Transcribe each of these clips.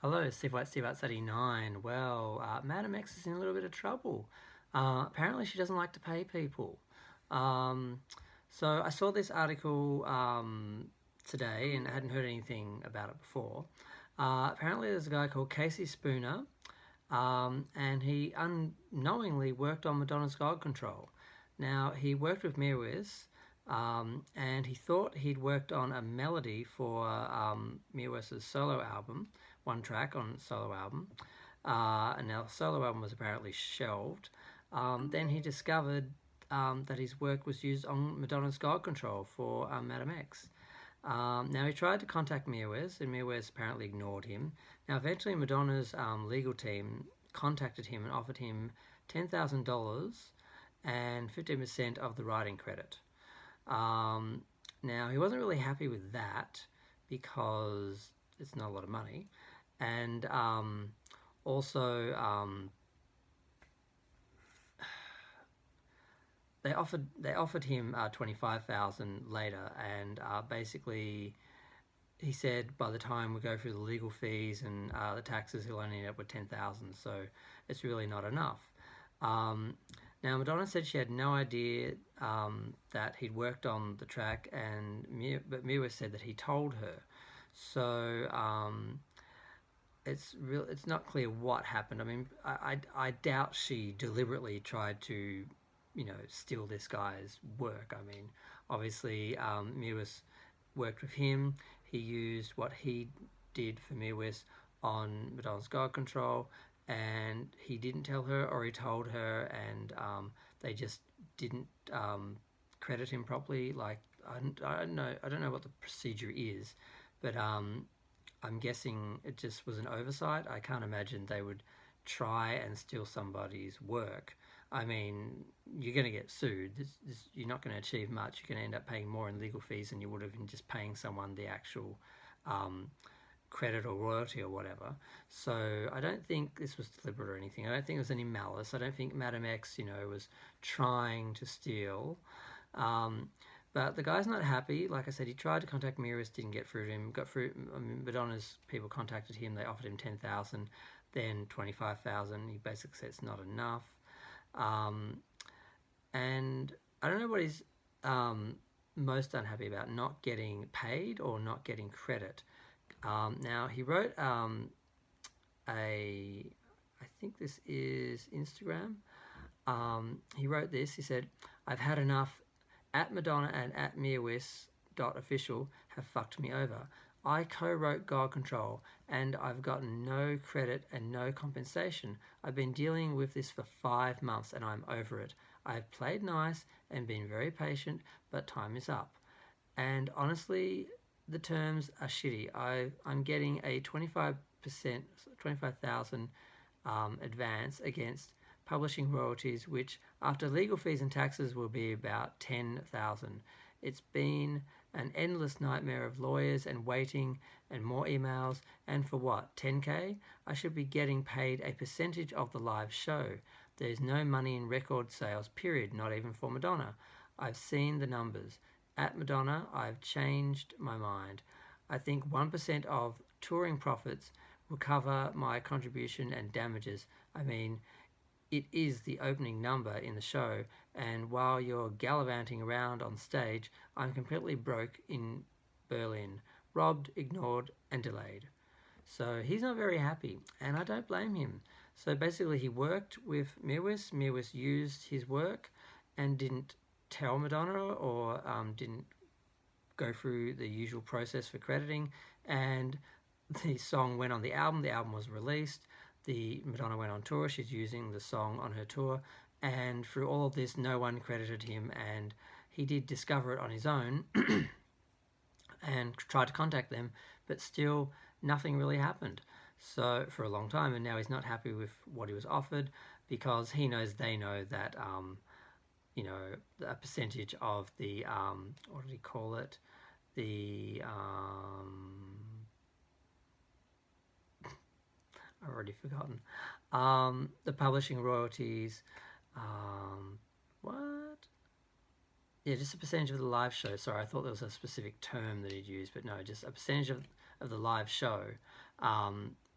Hello, Steve White, Steve White 89. Well, Madam X is in a little bit of trouble. Apparently, she doesn't like to pay people. Um, so I saw this article today and I hadn't heard anything about it before. Apparently, there's a guy called Casey Spooner, and he unknowingly worked on Madonna's God Control. Now, he worked with Mirwis, and he thought he'd worked on a melody for Mirwis's solo album, one track on solo album, and now the solo album was apparently shelved. Then he discovered that his work was used on Madonna's God Control for Madame X. Now he tried to contact Mirwis, and Mirwis apparently ignored him. Now eventually Madonna's legal team contacted him and offered him $10,000 and 15% of the writing credit. Now he wasn't really happy with that because it's not a lot of money, and also they offered him 25,000 later, and basically he said by the time we go through the legal fees and the taxes, he'll only end up with 10,000. So it's really not enough. Um, Now Madonna said she had no idea that he'd worked on the track, but Mirwis said that he told her. So it's not clear what happened. I mean, I doubt she deliberately tried to, steal this guy's work. I mean, obviously, Mirwis worked with him. He used what he did for Mirwis on Madonna's God Control, and he didn't tell her, or he told her, and they just didn't credit him properly. Like I don't know what the procedure is, but I'm guessing it just was an oversight. I can't imagine they would try and steal somebody's work. I mean, you're going to get sued. You're not going to achieve much. You're going to end up paying more in legal fees than you would have in just paying someone the actual credit or royalty or whatever. So I don't think this was deliberate or anything. I don't think there was any malice. I don't think Madame X, was trying to steal. But the guy's not happy. Like I said, he tried to contact Mirrors, didn't get through to him. Got through. I mean, Madonna's people contacted him. They offered him 10,000, then 25,000. He basically said it's not enough. Um, and I don't know what he's most unhappy about: not getting paid or not getting credit. Now he wrote I think this is Instagram. He wrote this. He said, "I've had enough. At Madonna and at Mirwis.official have fucked me over. I co-wrote God Control and I've gotten no credit and no compensation. I've been dealing with this for 5 months and I'm over it. I've played nice and been very patient, but time is up. And honestly, the terms are shitty. I'm getting a 25%, 25,000 advance against publishing royalties, which after legal fees and taxes will be about 10,000. It's been an endless nightmare of lawyers and waiting and more emails, and for what, 10k? I should be getting paid a percentage of the live show. There's no money in record sales, period, not even for Madonna. I've seen the numbers. At Madonna, I've changed my mind. I think 1% of touring profits will cover my contribution and damages. I mean, it is the opening number in the show, and while you're gallivanting around on stage, I'm completely broke in Berlin, robbed, ignored, and delayed." So he's not very happy, and I don't blame him. So basically, he worked with Mirwis. Mirwis used his work and didn't tell Madonna, or didn't go through the usual process for crediting, and the song went on the album. The album was released. The Madonna went on tour. She's using the song on her tour, and through all of this, no one credited him, and he did discover it on his own and tried to contact them, but still nothing really happened. So for a long time, and now he's not happy with what he was offered because he knows they know that a percentage of the what did he call it? The I've already forgotten. The publishing royalties. What? Yeah, just a percentage of the live show. Sorry, I thought there was a specific term that he'd used, but no, just a percentage of the live show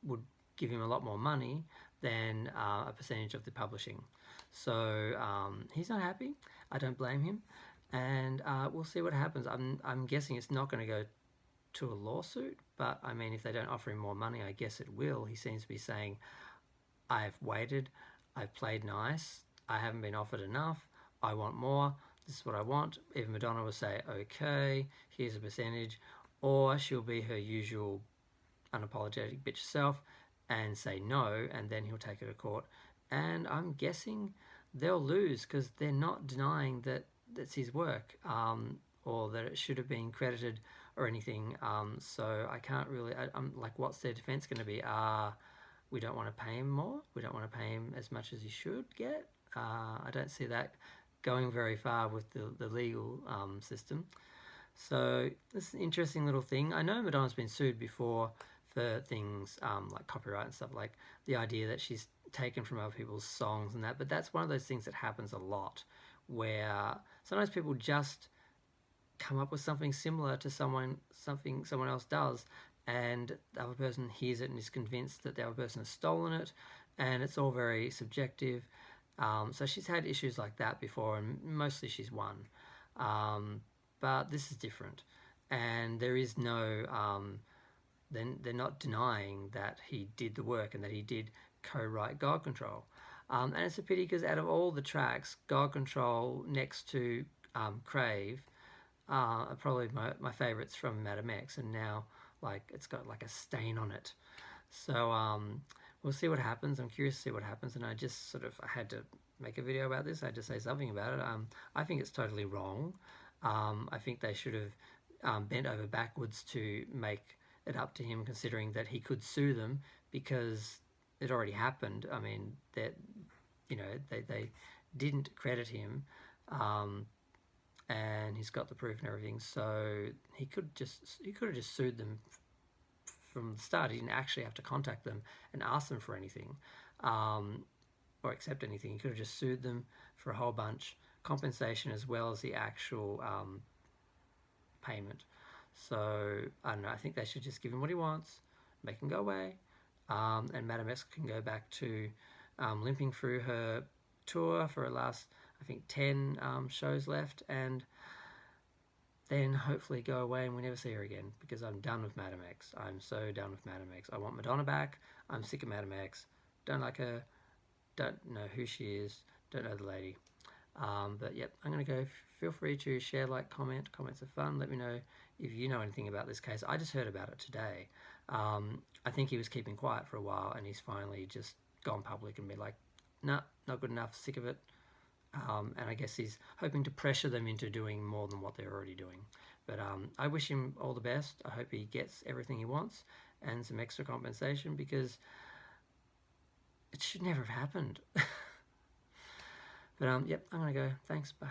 would give him a lot more money than a percentage of the publishing. So he's not happy. I don't blame him, and we'll see what happens. I'm guessing it's not going to go to a lawsuit, but I mean, if they don't offer him more money, I guess it will. He seems to be saying, I've waited, I've played nice, I haven't been offered enough, I want more, this is what I want. Even Madonna will say, okay, here's a percentage, or she'll be her usual unapologetic bitch self and say no, and then he'll take her to court. And I'm guessing they'll lose because they're not denying that that's his work, or that it should have been credited or anything. So I can't really, I'm like, what's their defense going to be? We don't want to pay him more. We don't want to pay him as much as he should get. I don't see that going very far with the legal system. So this is an interesting little thing. I know Madonna's been sued before for things like copyright and stuff, like the idea that she's taken from other people's songs and that, but that's one of those things that happens a lot, where sometimes people just come up with something similar to someone else does, and the other person hears it and is convinced that the other person has stolen it, and it's all very subjective. So she's had issues like that before, and mostly she's won. But this is different, and there is no then they're not denying that he did the work and that he did co-write God Control. And it's a pity because out of all the tracks, God Control next to Crave are probably my favourites from Madam X, and now like it's got like a stain on it. So we'll see what happens. I'm curious to see what happens, and I had to make a video about this. I had to say something about it. I think it's totally wrong. I think they should have bent over backwards to make it up to him, considering that he could sue them because it already happened. I mean, that they didn't credit him, and he's got the proof and everything. So he could have just sued them from the start. He didn't actually have to contact them and ask them for anything, or accept anything. He could have just sued them for a whole bunch, compensation as well as the actual payment. So I don't know. I think they should just give him what he wants, make him go away, and Madam X can go back to limping through her tour for her last, I think, 10 shows left, and then hopefully go away and we never see her again, because I'm done with Madam X. I'm so done with Madam X. I want Madonna back. I'm sick of Madam X. Don't like her. Don't know who she is. Don't know the lady. But yep, I'm going to go. Feel free to share, like, comment. Comments are fun. Let me know if you know anything about this case. I just heard about it today. I think he was keeping quiet for a while, and he's finally just gone public and been like, nah, not good enough, sick of it. And I guess he's hoping to pressure them into doing more than what they're already doing. But I wish him all the best. I hope he gets everything he wants and some extra compensation, because it should never have happened. But yep, I'm going to go. Thanks, bye.